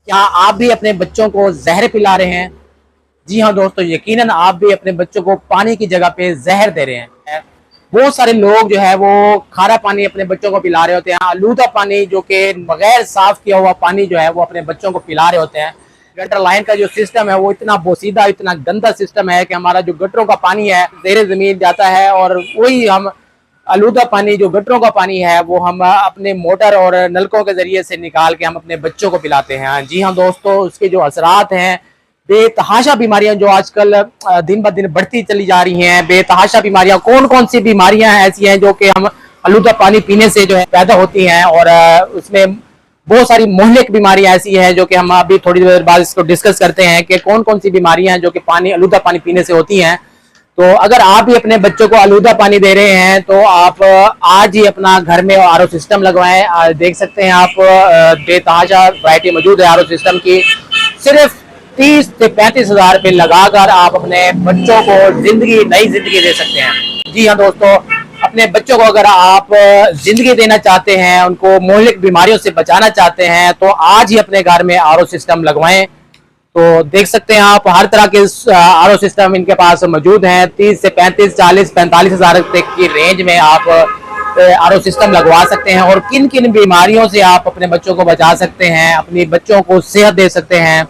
क्या आप भी अपने बच्चों को जहर पिला रहे हैं? जी हाँ दोस्तों, यकीनन आप भी अपने बच्चों को पानी की जगह पे जहर दे रहे हैं। बहुत सारे लोग जो है वो खारा पानी अपने बच्चों को पिला रहे होते हैं, आलूदा पानी जो कि बगैर साफ किया हुआ पानी जो है वो अपने बच्चों को पिला रहे होते हैं। गटर लाइन का जो सिस्टम है वो इतना बोसीदा, इतना गंदा सिस्टम है कि हमारा जो गटरों का पानी है ज़ेरे ज़मीन जाता है और वही हम आलूदा पानी जो गटरों का पानी है वो हम अपने मोटर और नलकों के जरिए से निकाल के हम अपने बच्चों को पिलाते हैं। जी हाँ दोस्तों, उसके जो असरात हैं, बेतहाशा बीमारियां जो आजकल दिन ब दिन बढ़ती चली जा रही हैं। बेतहाशा बीमारियां कौन कौन सी बीमारियां ऐसी हैं जो कि हम आलूदा पानी पीने से जो है पैदा होती हैं, और उसमें बहुत सारी मोहलिक बीमारियां ऐसी हैं जो कि हम अभी थोड़ी देर बाद इसको डिस्कस करते हैं कि कौन कौन सी बीमारियां हैं जो कि पानी आलूदा पानी पीने से होती हैं। तो अगर आप भी अपने बच्चों को आलूदा पानी दे रहे हैं तो आप आज ही अपना घर में आरओ सिस्टम लगवाएं। देख सकते हैं आप बेतहाशा वैरायटी मौजूद है आरओ सिस्टम की। सिर्फ 30 से 35 हजार रुपये लगाकर आप अपने बच्चों को नई जिंदगी दे सकते हैं। जी हाँ दोस्तों, अपने बच्चों को अगर आप जिंदगी देना चाहते हैं, उनको मोहलिक बीमारियों से बचाना चाहते हैं, तो आज ही अपने घर में आरओ सिस्टम लगवाएं। तो देख सकते हैं आप हर तरह के आरओ सिस्टम इनके पास मौजूद हैं। 30 से 35, 40, 45 हजार तक की रेंज में आप आरओ सिस्टम लगवा सकते हैं। और किन किन बीमारियों से आप अपने बच्चों को बचा सकते हैं, अपने बच्चों को सेहत दे सकते हैं,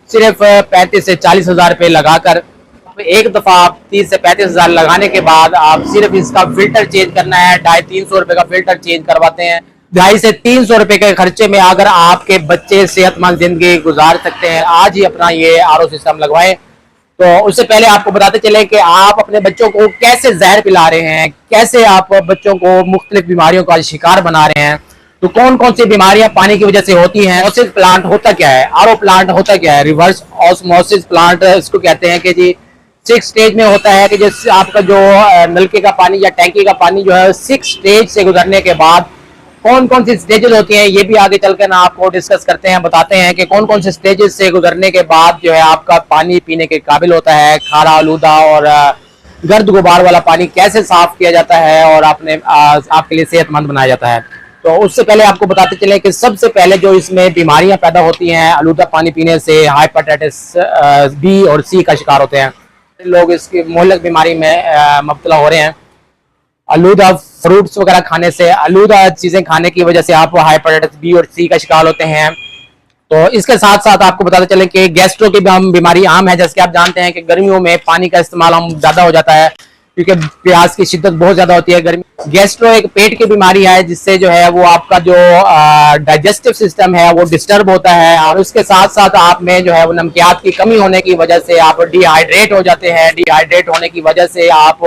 सिर्फ 35 से 40 हजार रुपये लगाकर। एक दफा आप 30 से 35 हजार लगाने के बाद आप सिर्फ इसका फिल्टर चेंज करना है। 250-300 रुपए का फिल्टर चेंज करवाते हैं। 250 से 300 रुपए के खर्चे में अगर आपके बच्चे सेहतमंद जिंदगी गुजार सकते हैं, आज ही अपना ये आरओ सिस्टम लगवाएं। तो उससे पहले आपको बताते चले कि आप अपने बच्चों को कैसे जहर पिला रहे हैं, कैसे आप बच्चों को मुख्तलिफ बीमारियों का शिकार बना रहे हैं। तो कौन कौन सी बीमारियां पानी की वजह से होती हैं। ऑस्मोसिस प्लांट होता क्या है, आरओ प्लांट होता क्या है? रिवर्स ऑस्मोसिस प्लांट इसको कहते हैं कि जी 6 स्टेज में होता है कि जैसे आपका जो नलके का पानी या टैंकी का पानी जो है 6 स्टेज से गुजरने के बाद कौन कौन सी स्टेजेस होती हैं, ये भी आगे चलकर ना आपको डिस्कस करते हैं, बताते हैं कि कौन कौन से स्टेजेस से गुजरने के बाद जो है आपका पानी पीने के काबिल होता है। खारा, आलूदा और गर्द गुबार वाला पानी कैसे साफ किया जाता है और आपके लिए सेहतमंद बनाया जाता है। तो उससे पहले आपको बताते चले कि सबसे पहले जो इसमें बीमारियां पैदा होती हैं आलूदा पानी पीने से, हेपेटाइटिस बी और सी का शिकार होते हैं। लोग इसकी मोहल्लक बीमारी में मुब्तला हो रहे हैं। आलूदा फ्रूट्स वगैरह खाने से, आलूदा चीजें खाने की वजह से आप हेपेटाइटिस बी और सी का शिकार होते हैं। तो इसके साथ साथ आपको बताते चले कि गैस्ट्रो की बीमारी आम है। जैसे कि आप जानते हैं कि गर्मियों में पानी का इस्तेमाल हम ज्यादा हो जाता है क्योंकि प्यास की शिद्दत बहुत ज्यादा होती है गर्मी। गैस्ट्रो एक पेट की बीमारी है जिससे जो है वो आपका जो डाइजेस्टिव सिस्टम है वो डिस्टर्ब होता है, और उसके साथ साथ आप में जो है वो नमकियात की कमी होने की वजह से आप डिहाइड्रेट हो जाते हैं। डिहाइड्रेट होने की वजह से आप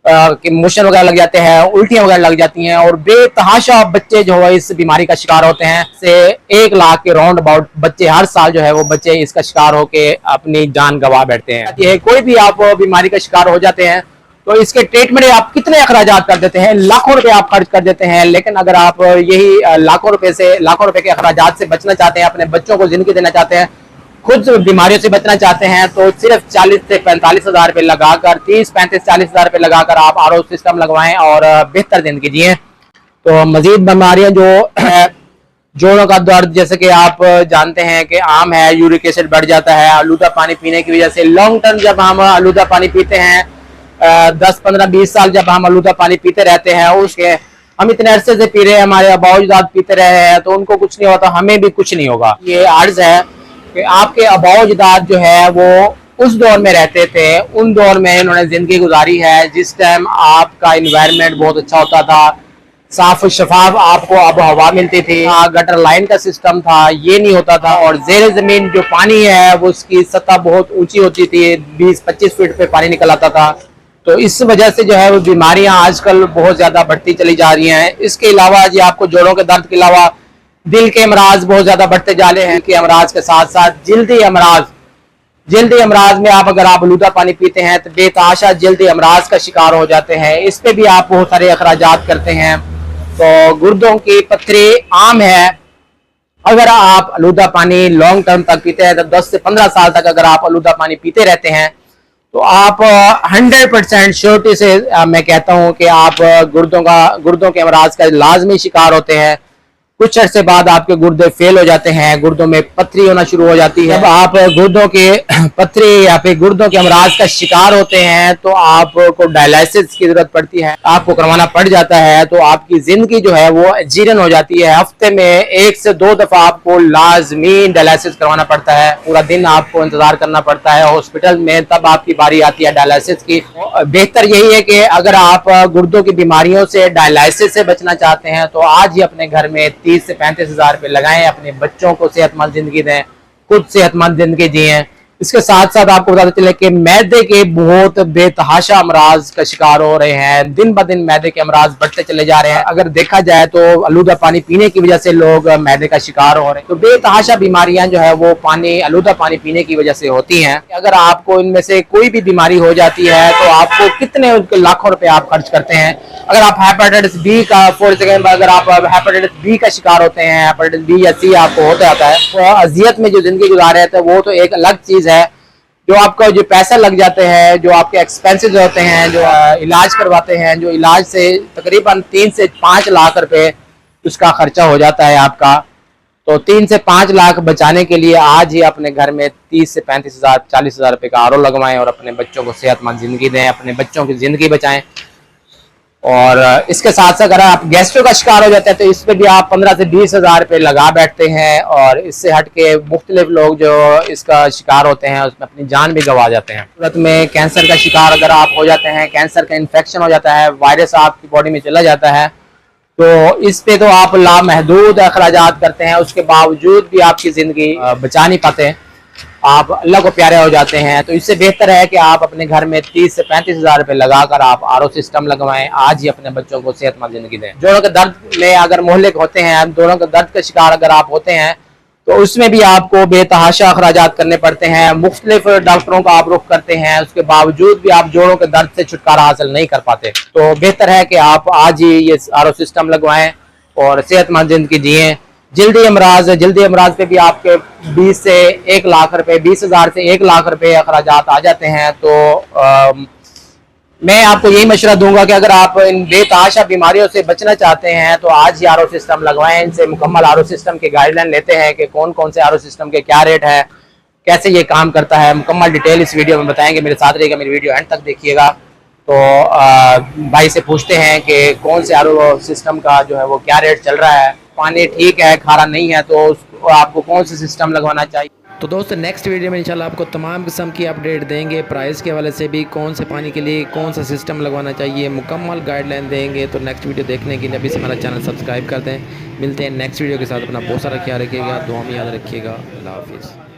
मोशन वगैरह लग जाते हैं, उल्टियां वगैरह लग जाती हैं, और बेतहाशा बच्चे जो है इस बीमारी का शिकार होते हैं। से 1 लाख के राउंड अबाउट बच्चे हर साल जो है वो बच्चे इसका शिकार होके अपनी जान गंवा बैठते हैं। कोई भी आप बीमारी का शिकार हो जाते हैं तो इसके ट्रीटमेंट आप कितने अखराजात कर देते हैं, लाखों रुपए आप खर्च कर देते हैं। लेकिन अगर आप यही लाखों रुपए के अखराजात से बचना चाहते हैं, अपने बच्चों को जिंदगी देना चाहते हैं, खुद बीमारियों से बचना चाहते हैं, तो सिर्फ 40 से 45 हजार रुपये लगाकर, 30, 35, 40 हजार रुपये लगाकर आप आरओ सिस्टम लगवाएं और बेहतर जिंदगी जिए। तो मजीद बीमारियां जो जोड़ों का दर्द, जैसे कि आप जानते हैं कि आम है, यूरिक एसिड बढ़ जाता है आलूदा पानी पीने की वजह से। लॉन्ग टर्म जब हम आलूदा पानी पीते हैं, 10, 15, 20 साल जब हम आलूदा पानी पीते रहते हैं, उसके हम इतने अरसे से पी रहे हैं, हमारे अबाउजाद पीते रहे हैं, तो उनको कुछ नहीं होता, हमें भी कुछ नहीं होगा। ये अर्ज है कि आपके अबाउजाद जो है वो उस दौर में रहते थे, उन दौर में इन्होंने जिंदगी गुजारी है जिस टाइम आपका इन्वायरमेंट बहुत अच्छा होता था, साफ शफाफ आपको अब हवा मिलती थी, गटर लाइन का सिस्टम था, ये नहीं होता था, और जेर जमीन जो पानी है वो उसकी सतह बहुत ऊंची होती थी, 20-25 फीट पे पानी निकल आता था। तो इस वजह से जो है वो बीमारियां आजकल बहुत ज्यादा बढ़ती चली जा रही हैं। इसके अलावा जी आपको जोड़ों के दर्द के अलावा दिल के अमराज बहुत ज्यादा बढ़ते जा रहे हैं, कि अमराज के साथ साथ जल्दी अमराज में आप अगर आप आलूदा पानी पीते हैं तो बेतहाशा जल्दी अमराज का शिकार हो जाते हैं। इस पे भी आप बहुत सारे अखराजात करते हैं। तो गुर्दों की पथरी आम है। अगर आप आलूदा पानी लॉन्ग टर्म तक पीते हैं तो 10 से 15 साल तक अगर आप आलूदा पानी पीते रहते हैं तो आप 100% श्योरिटी से मैं कहता हूं कि आप गुर्दों के अमराज का लाजमी शिकार होते हैं। कुछ अर्से बाद आपके गुर्दे फेल हो जाते हैं, गुर्दों में पथरी होना शुरू हो जाती है। जब आप गुर्दों के पथरी या फिर गुर्दों के अमराज का शिकार होते हैं तो आपको डायलिसिस की जरूरत पड़ती है, आपको करवाना पड़ जाता है। तो आपकी जिंदगी जो है वो जीर्ण हो जाती है। हफ्ते में 1 से 2 दफा आपको लाजमी डायलिसिस करवाना पड़ता है, पूरा दिन आपको इंतजार करना पड़ता है हॉस्पिटल में, तब आपकी बारी आती है डायलिसिस की। बेहतर यही है कि अगर आप गुर्दों की बीमारियों से, डायलिसिस से बचना चाहते हैं तो आज ही अपने घर में 30 से 35 हजार रुपए लगाएं, अपने बच्चों को सेहतमंद जिंदगी दें, खुद सेहतमंद जिंदगी जिए। इसके साथ साथ आपको बताते चले कि मैदे के बहुत बेतहाशा अमराज का शिकार हो रहे हैं, दिन ब दिन मैदे के अमराज बढ़ते चले जा रहे हैं। अगर देखा जाए तो आलूदा पानी पीने की वजह से लोग मैदे का शिकार हो रहे हैं। तो बेतहाशा बीमारियां जो है वो आलूदा पानी पीने की वजह से होती हैं। अगर आपको इनमें से कोई भी बीमारी हो जाती है तो आपको कितने लाखों रुपए आप खर्च करते हैं। अगर आप हेपेटाइटिस बी का अगर आप हेपेटाइटिस बी का शिकार होते हैं, हेपेटाइटिस बी या सी आपको होता जाता है, तो अजियत में जो जिंदगी गुजार रहे थे वो तो एक अलग चीज है। जो आपका जो पैसा लग जाते हैं, जो आपके एक्सपेंसेस होते हैं, जो इलाज करवाते हैं, जो इलाज से तकरीबन 3 से 5 लाख रुपए उसका खर्चा हो जाता है आपका। तो 3 से 5 लाख बचाने के लिए आज ही अपने घर में 30 से 35 हजार 40 हजार रुपए का RO लगवाएं और अपने बच्चों को सेहतमंद जिंदगी दें, अपने बच्चों की जिंदगी बचाएं। और इसके साथ साथ अगर आप गैस्ट्रो का शिकार हो जाते हैं तो इस पे भी आप 15 से 20 हजार रुपये लगा बैठते हैं। और इससे हट के मुख्तलिफ लोग जो इसका शिकार होते हैं उसमें अपनी जान भी गंवा जाते हैं। सूरत में कैंसर का शिकार अगर आप हो जाते हैं, कैंसर का इन्फेक्शन हो जाता है, वायरस आपकी बॉडी में चला जाता है, तो इस पे तो आप लामहदूद अखराजात करते हैं, उसके बावजूद भी आपकी जिंदगी बचा नहीं पाते, आप अल्लाह को प्यारे हो जाते हैं। तो इससे बेहतर है कि आप अपने घर में 30 से 35 हजार रुपए लगाकर आप RO सिस्टम लगवाएं, आज ही अपने बच्चों को सेहतमंद जिंदगी दें। जोड़ों के दर्द में अगर मोहलिक होते हैं, जोड़ों के दर्द का शिकार अगर आप होते हैं तो उसमें भी आपको बेतहाशा अखराजात करने पड़ते हैं, मुख्तलिफ डॉक्टरों का आप रुख करते हैं, उसके बावजूद भी आप जोड़ों के दर्द से छुटकारा हासिल नहीं कर पाते। तो बेहतर है कि आप आज ही ये RO सिस्टम लगवाएं और सेहतमंद जिंदगी जिए। जल्दी अमराज पे भी आपके 20 से 1 लाख रुपए, 20 हजार से 1 लाख रुपए अखराजात आ जाते हैं। तो मैं आपको यही मशवरा दूंगा कि अगर आप इन बेतहाशा बीमारियों से बचना चाहते हैं तो आज ही RO सिस्टम लगवाएं। इनसे मुकम्मल RO सिस्टम के गाइडलाइन लेते हैं कि कौन कौन से RO सिस्टम के क्या रेट है, कैसे ये काम करता है, मुकम्मल डिटेल इस वीडियो में बताएंगे। मेरे साथ रहिएगा, मेरी वीडियो एंड तक देखिएगा। तो भाई से पूछते हैं कि कौन से RO सिस्टम का जो है वो क्या रेट चल रहा है, पानी ठीक है, खारा नहीं है, तो आपको कौन सा सिस्टम लगवाना चाहिए। तो दोस्तों नेक्स्ट वीडियो में इंशाल्लाह आपको तमाम किस्म की अपडेट देंगे, प्राइस के हवाले से भी, कौन से पानी के लिए कौन सा सिस्टम लगवाना चाहिए, मुकम्मल गाइडलाइन देंगे। तो नेक्स्ट वीडियो देखने के लिए अभी से हमारा चैनल सब्सक्राइब कर दें। मिलते हैं नेक्स्ट वीडियो के साथ। अपना बहुत सारा ख्याल रखिएगा, दुआ में याद रखिएगा। अल्लाह हाफिज़।